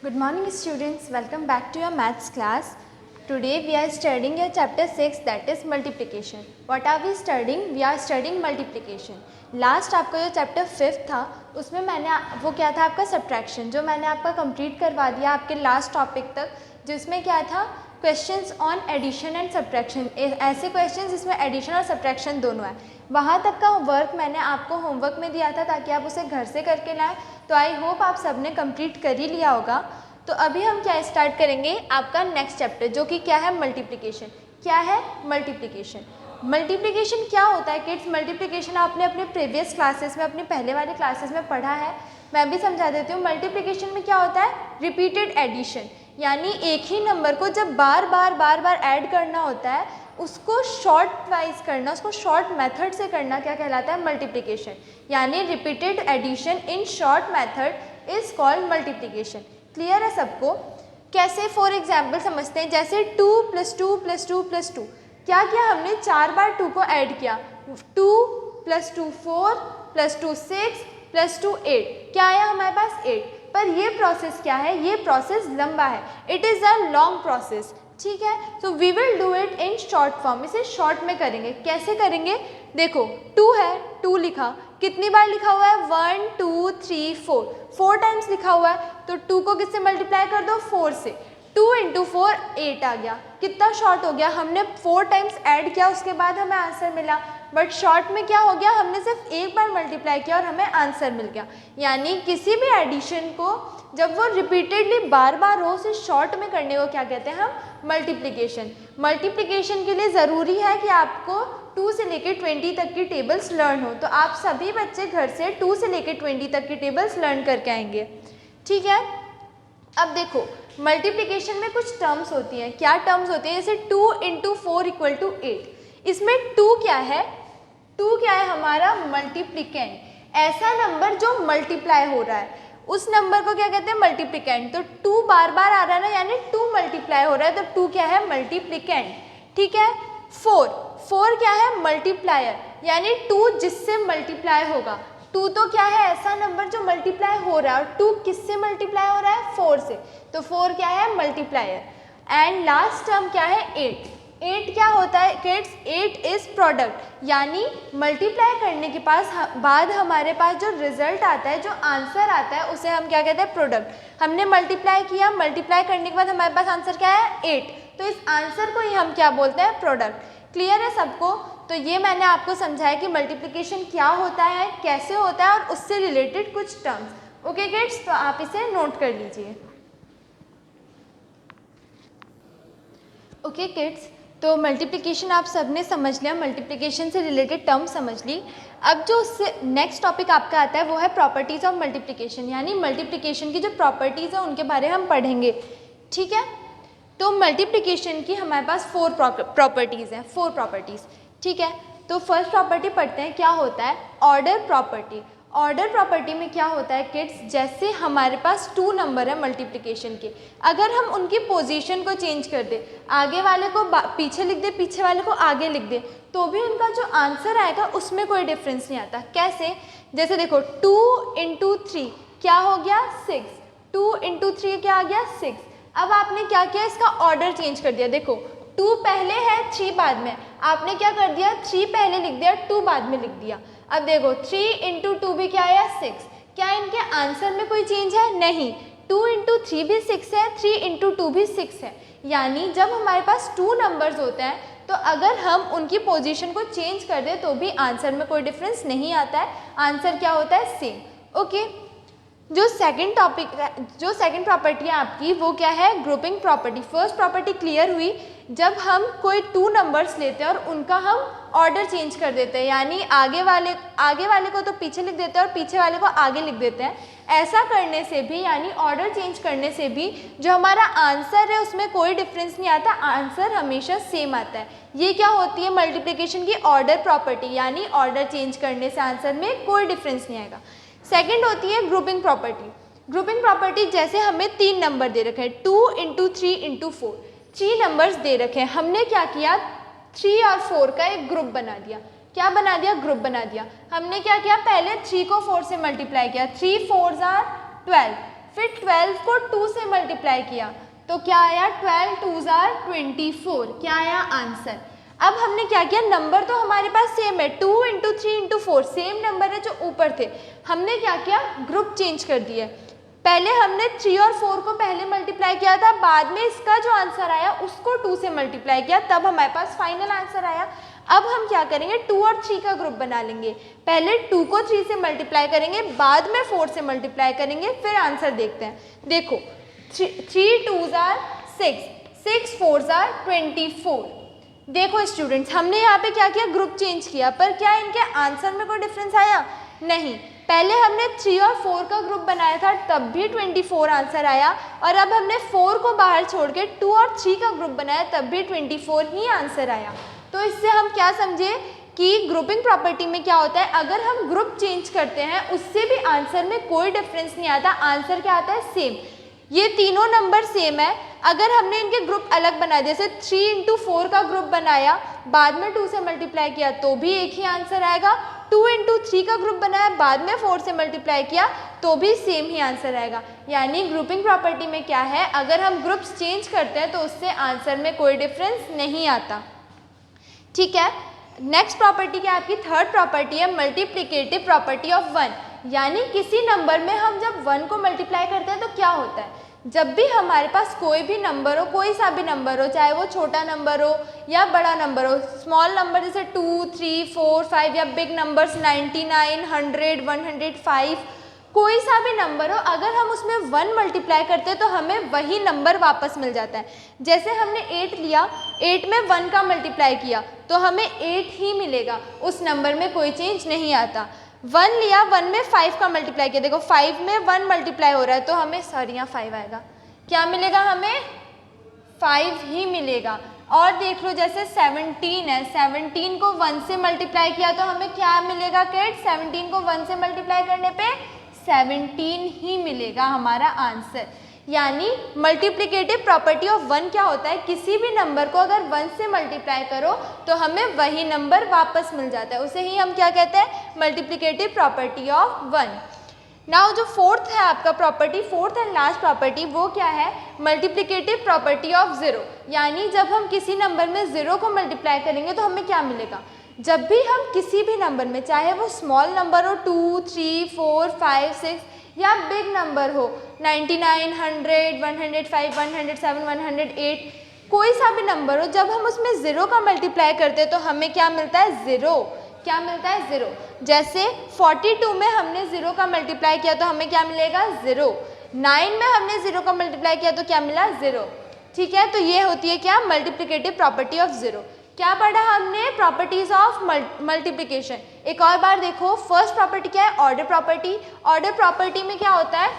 Good morning students, welcome back to your maths class. Today we are studying your chapter 6 that is multiplication. What are we studying? We are studying multiplication. Last आपका जो chapter 5 था उसमें मैंने वो क्या था आपका subtraction, जो मैंने आपका कंप्लीट करवा दिया आपके लास्ट टॉपिक तक, जिसमें क्या था questions on addition and subtraction, ऐसे क्वेश्चंस जिसमें एडिशन और सब्ट्रैक्शन दोनों है। वहाँ तक का वर्क मैंने आपको होमवर्क में दिया था ताकि आप उसे घर से करके लाएं, तो आई होप आप सबने कंप्लीट कर ही लिया होगा। तो अभी हम क्या स्टार्ट करेंगे आपका नेक्स्ट चैप्टर, जो कि क्या है मल्टीप्लिकेशन। क्या है मल्टीप्लिकेशन? मल्टीप्लिकेशन क्या होता है किड्स? मल्टीप्लिकेशन आपने अपने प्रीवियस क्लासेस में, अपने पहले वाले क्लासेस में पढ़ा है, मैं भी समझा देती हूँ। मल्टीप्लिकेशन में क्या होता है? रिपीटेड एडिशन, यानी एक ही नंबर को जब बार बार ऐड करना होता है उसको शॉर्ट वाइज करना, उसको शॉर्ट मेथड से करना क्या कहलाता है? मल्टीप्लिकेशन। यानी repeated addition in short method is called multiplication. Clear है सबको? कैसे? फॉर एग्जाम्पल समझते हैं, जैसे 2 + 2 + 2 + 2 क्या किया हमने? 4 बार 2 को ऐड किया। 2 + 2 4 + 2 6 + 2 8, क्या आया हमारे पास? 8। पर ये प्रोसेस क्या है? ये प्रोसेस लंबा है, it is a long process. ठीक है, so we will do it in short form, इसे शॉर्ट में करेंगे। कैसे करेंगे? देखो 2 है, 2 लिखा, कितनी बार लिखा हुआ है? 1 2 3 4 टाइम्स लिखा हुआ है, तो 2 को किससे मल्टीप्लाई कर दो? 4 से। 2 × 4 8 आ गया। कितना शॉर्ट हो गया? हमने 4 टाइम्स ऐड किया, उसके बाद हमें आंसर मिला। बट शॉर्ट में क्या हो गया? हमने सिर्फ एक बार मल्टीप्लाई किया और हमें आंसर मिल गया। यानी किसी भी एडिशन को जब वो रिपीटेडली बार हो उसे शॉर्ट में करने को क्या कहते हैं हम? मल्टीप्लिकेशन। मल्टीप्लिकेशन के लिए ज़रूरी है कि आपको 2 से लेकर 20 तक की टेबल्स लर्न हो, तो आप सभी बच्चे घर से 2 से लेकर 20 तक की टेबल्स लर्न करके आएंगे। ठीक है, अब देखो मल्टीप्लिकेशन में कुछ टर्म्स होती हैं। क्या टर्म्स होती हैं? जैसे 2 × 4 = 8। इसमें 2 क्या है? 2 क्या है? हमारा मल्टीप्लिकेंट, ऐसा नंबर जो मल्टीप्लाई हो रहा है उस नंबर को क्या कहते हैं? मल्टीप्लिकेंट। तो 2 बार आ रहा है ना, यानी 2 मल्टीप्लाई हो रहा है, तो 2 क्या है? मल्टीप्लिकेंट। ठीक है, 4 क्या है? मल्टीप्लायर, यानी 2 जिससे मल्टीप्लाई होगा। 2 तो क्या है? ऐसा नंबर जो मल्टीप्लाई हो रहा है, और 2 किससे मल्टीप्लाई हो रहा है? 4 से, तो 4 क्या है? मल्टीप्लायर। एंड लास्ट टर्म क्या है? 8 क्या होता है किड्स? 8 इज प्रोडक्ट, यानी मल्टीप्लाई करने के बाद हमारे पास जो रिजल्ट आता है, जो आंसर आता है, उसे हम क्या कहते हैं? प्रोडक्ट। हमने मल्टीप्लाई किया, मल्टीप्लाई करने के बाद हमारे पास आंसर क्या है? 8, तो इस आंसर को ही हम क्या बोलते हैं? प्रोडक्ट। क्लियर है सबको? तो ये मैंने आपको समझाया कि मल्टीप्लिकेशन क्या होता है, कैसे होता है, और उससे रिलेटेड कुछ टर्म्स। ओके किड्स, तो आप इसे नोट कर लीजिए। ओके किड्स, तो मल्टीप्लिकेशन आप सबने समझ लिया, मल्टीप्लिकेशन से रिलेटेड टर्म समझ ली। अब जो उससे नेक्स्ट टॉपिक आपका आता है वो है प्रॉपर्टीज़ ऑफ मल्टीप्लिकेशन, यानी मल्टीप्लिकेशन की जो प्रॉपर्टीज़ हैं उनके बारे में हम पढ़ेंगे। ठीक है, तो मल्टीप्लिकेशन की हमारे पास 4 प्रॉपर्टीज़ हैं, 4 प्रॉपर्टीज़। ठीक है, तो फर्स्ट प्रॉपर्टी पढ़ते हैं। क्या होता है? Order property. ऑर्डर प्रॉपर्टी में क्या होता है किड्स? जैसे हमारे पास 2 नंबर है मल्टीप्लिकेशन के, अगर हम उनकी पोजीशन को चेंज कर दें, आगे वाले को पीछे लिख दे, पीछे वाले को आगे लिख दे, तो भी उनका जो आंसर आएगा उसमें कोई डिफरेंस नहीं आता। कैसे? जैसे देखो 2 × 3 क्या हो गया? 6। 2 × 3 क्या आ गया? 6। अब आपने क्या किया? इसका ऑर्डर चेंज कर दिया। देखो 2 पहले है, 3 बाद में, आपने क्या कर दिया? 3 पहले लिख दिया, 2 बाद में लिख दिया। अब देखो 3 × 2 भी क्या आया? 6। क्या इनके आंसर में कोई चेंज है? नहीं। 2 × 3 भी 6 है, 3 × 2 भी 6 है। यानी जब हमारे पास 2 नंबर्स होते हैं तो अगर हम उनकी पोजीशन को चेंज कर दें तो भी आंसर में कोई डिफरेंस नहीं आता है, आंसर क्या होता है? सेम। ओके, जो सेकंड प्रॉपर्टी है आपकी वो क्या है? Grouping property. First property clear हुई, जब हम कोई 2 नंबर्स लेते हैं और उनका हम ऑर्डर चेंज कर देते हैं, यानी आगे वाले को तो पीछे लिख देते हैं और पीछे वाले को आगे लिख देते हैं। ऐसा करने से भी, यानी ऑर्डर चेंज करने से भी जो हमारा आंसर है उसमें कोई डिफरेंस नहीं आता, आंसर हमेशा सेम आता है। ये क्या होती है? मल्टीप्लिकेशन की ऑर्डर प्रॉपर्टी, यानी ऑर्डर चेंज करने से आंसर में कोई डिफरेंस नहीं आएगा। सेकंड होती है ग्रुपिंग प्रॉपर्टी। ग्रुपिंग प्रॉपर्टी, जैसे हमें 3 नंबर दे रखे हैं, 2 × 3 × 4, 3 नंबर्स दे रखे हैं। हमने क्या किया? 3 और 4 का एक ग्रुप बना दिया। क्या बना दिया? ग्रुप बना दिया। हमने क्या किया? पहले 3 को 4 से मल्टीप्लाई किया, 3 4s are 12, फिर 12 को 2 से मल्टीप्लाई किया तो क्या आया, 12 2s are 24, क्या आया आंसर। अब हमने क्या किया, नंबर तो हमारे पास सेम है, 2 इंटू 3 इंटू 4 सेम नंबर है जो ऊपर थे, हमने क्या किया, ग्रुप चेंज कर दिया। पहले हमने 3 और 4 को पहले मल्टीप्लाई किया था, बाद में इसका जो आंसर आया उसको 2 से मल्टीप्लाई किया, तब हमारे पास फाइनल आंसर आया। अब हम क्या करेंगे, 2 और 3 का ग्रुप बना लेंगे, पहले 2 को 3 से मल्टीप्लाई करेंगे, बाद में 4 से मल्टीप्लाई करेंगे, फिर आंसर देखते हैं। देखो 3 2s are 6, 6 4s are 24। देखो स्टूडेंट्स, हमने यहाँ पे क्या किया, ग्रुप चेंज किया, पर क्या इनके आंसर में कोई डिफरेंस आया, नहीं। पहले हमने 3 और 4 का ग्रुप बनाया था, तब भी 24 आंसर आया, और अब हमने 4 को बाहर छोड़ के 2 और 3 का ग्रुप बनाया, तब भी 24 ही आंसर आया। तो इससे हम क्या समझे कि ग्रुपिंग प्रॉपर्टी में क्या होता है, अगर हम ग्रुप चेंज करते हैं उससे भी आंसर में कोई डिफरेंस नहीं आता, आंसर क्या आता है, सेम। ये तीनों नंबर सेम है, अगर हमने इनके ग्रुप अलग बना दिए, जैसे 3 इंटू 4 का ग्रुप बनाया, बाद में 2 से मल्टीप्लाई किया तो भी एक ही आंसर आएगा, 2 इंटू 3 का ग्रुप बनाया, बाद में 4 से मल्टीप्लाई किया तो भी सेम ही आंसर आएगा। यानी ग्रुपिंग प्रॉपर्टी में क्या है, अगर हम ग्रुप्स चेंज करते हैं तो उससे आंसर में कोई डिफरेंस नहीं आता। ठीक है, नेक्स्ट प्रॉपर्टी क्या है आपकी, थर्ड प्रॉपर्टी है मल्टीप्लिकेटिव प्रॉपर्टी ऑफ 1। यानी किसी नंबर में हम जब 1 को मल्टीप्लाई करते हैं तो क्या होता है, जब भी हमारे पास कोई भी नंबर हो, कोई सा भी नंबर हो, चाहे वो छोटा नंबर हो या बड़ा नंबर हो, स्मॉल नंबर जैसे 2 3 4 5 या बिग नंबर्स 99 100 105, कोई सा भी नंबर हो, अगर हम उसमें 1 मल्टीप्लाई करते हैं तो हमें वही नंबर वापस मिल जाता है। जैसे हमने 8 लिया, 8 में 1 का मल्टीप्लाई किया तो हमें 8 ही मिलेगा, उस नंबर में कोई चेंज नहीं आता। 1 लिया, 1 में 5 का मल्टीप्लाई किया, देखो 5 में 1 मल्टीप्लाई हो रहा है तो हमें यहाँ 5 आएगा, क्या मिलेगा, हमें 5 ही मिलेगा। और देख लो जैसे 17 है, 17 को 1 से मल्टीप्लाई किया तो हमें क्या मिलेगा किड्स, 17 को 1 से मल्टीप्लाई करने पे 17 ही मिलेगा हमारा आंसर। यानी मल्टीप्लिकेटिव प्रॉपर्टी ऑफ 1 क्या होता है, किसी भी नंबर को अगर 1 से मल्टीप्लाई करो तो हमें वही नंबर वापस मिल जाता है, उसे ही हम क्या कहते हैं, मल्टीप्लिकेटिव प्रॉपर्टी ऑफ 1। नाउ जो फोर्थ है आपका property, fourth and last property, वो क्या है, मल्टीप्लिकेटिव प्रॉपर्टी ऑफ 0। यानी जब हम किसी नंबर में 0 को मल्टीप्लाई करेंगे तो हमें क्या मिलेगा, जब भी हम किसी भी नंबर में, चाहे वो स्मॉल नंबर हो 2 3 4 5 6 या बिग नंबर हो 99 100 105 107 108, कोई सा भी नंबर हो, जब हम उसमें 0 का मल्टीप्लाई करते हैं तो हमें क्या मिलता है, 0, क्या मिलता है, 0। जैसे 42 में हमने 0 का मल्टीप्लाई किया तो हमें क्या मिलेगा, 0। 9 में हमने 0 का मल्टीप्लाई किया तो क्या मिला, 0। ठीक है, तो ये होती है क्या, मल्टीप्लिकेटिव प्रॉपर्टी ऑफ 0। क्या पढ़ा हमने, प्रॉपर्टीज ऑफ मल्टीप्लिकेशन। एक और बार देखो, फर्स्ट प्रॉपर्टी क्या है, ऑर्डर प्रॉपर्टी। ऑर्डर प्रॉपर्टी में क्या होता है,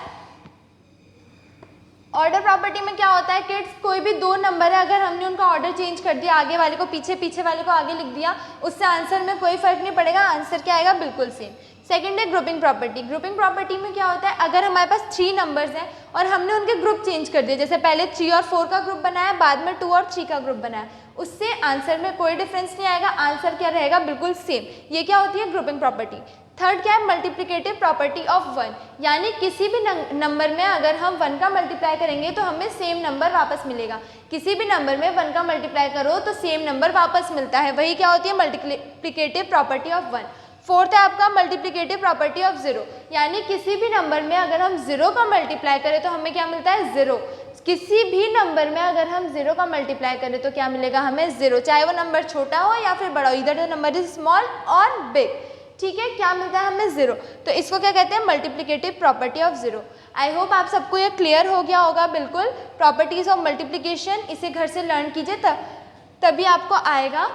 ऑर्डर प्रॉपर्टी में क्या होता है किड्स, कोई भी दो नंबर है, अगर हमने उनका ऑर्डर चेंज कर दिया, आगे वाले को पीछे, पीछे वाले को आगे लिख दिया, उससे आंसर में कोई फर्क नहीं पड़ेगा, आंसर क्या आएगा, बिल्कुल सेम। सेकंड है ग्रुपिंग प्रॉपर्टी। ग्रुपिंग प्रॉपर्टी में क्या होता है, अगर हमारे पास 3 नंबर्स हैं और हमने उनके ग्रुप चेंज कर दिए, जैसे पहले 3 और 4 का ग्रुप बनाया, बाद में 2 और 3 का ग्रुप बनाया, उससे आंसर में कोई डिफरेंस नहीं आएगा, आंसर क्या रहेगा, बिल्कुल सेम। ये क्या होती है, ग्रुपिंग प्रॉपर्टी। थर्ड क्या है, मल्टीप्लिकेटिव प्रॉपर्टी ऑफ 1। यानी किसी भी नंबर में अगर हम 1 का मल्टीप्लाई करेंगे तो हमें सेम नंबर वापस मिलेगा। किसी भी नंबर में 1 का मल्टीप्लाई करो तो सेम नंबर वापस मिलता है, वही क्या होती है, मल्टीप्लिकेटिव प्रॉपर्टी ऑफ 1। फोर्थ है आपका मल्टीप्लिकेटिव प्रॉपर्टी ऑफ 0। यानी किसी भी नंबर में अगर हम 0 का मल्टीप्लाई करें तो हमें क्या मिलता है, 0। किसी भी नंबर में अगर हम 0 का मल्टीप्लाई करें तो क्या मिलेगा हमें, 0, चाहे वो नंबर छोटा हो या फिर बड़ा हो, इधर द नंबर इज स्मॉल और बिग। ठीक है, क्या मिलता है हमें, 0। तो इसको क्या कहते हैं, multiplicative property of 0। I hope आप सबको ये क्लियर हो गया होगा बिल्कुल, प्रॉपर्टीज ऑफ मल्टीप्लिकेशन। इसे घर से लर्न कीजिए तभी आपको आएगा।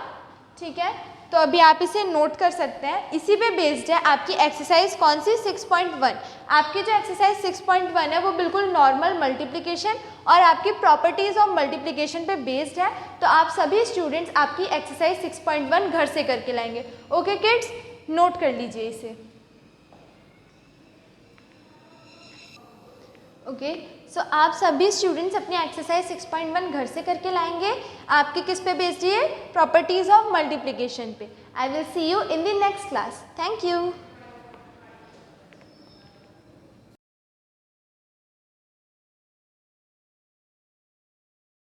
ठीक है, तो अभी आप इसे नोट कर सकते हैं। इसी पे बेस्ड है आपकी एक्सरसाइज कौन सी, 6.1। आपकी जो एक्सरसाइज 6.1 है वो बिल्कुल नॉर्मल मल्टीप्लिकेशन और आपकी प्रॉपर्टीज ऑफ मल्टीप्लिकेशन पे बेस्ड है। तो आप सभी स्टूडेंट्स आपकी एक्सरसाइज 6.1 घर से करके लाएंगे। ओके किड्स, नोट कर लीजिए इसे। ओके, सो आप सभी स्टूडेंट्स अपनी एक्सरसाइज 6.1 घर से करके लाएंगे। आपके किस पे बेस्ड है, प्रॉपर्टीज ऑफ मल्टीप्लिकेशन पे। I will see you in the next class. Thank you.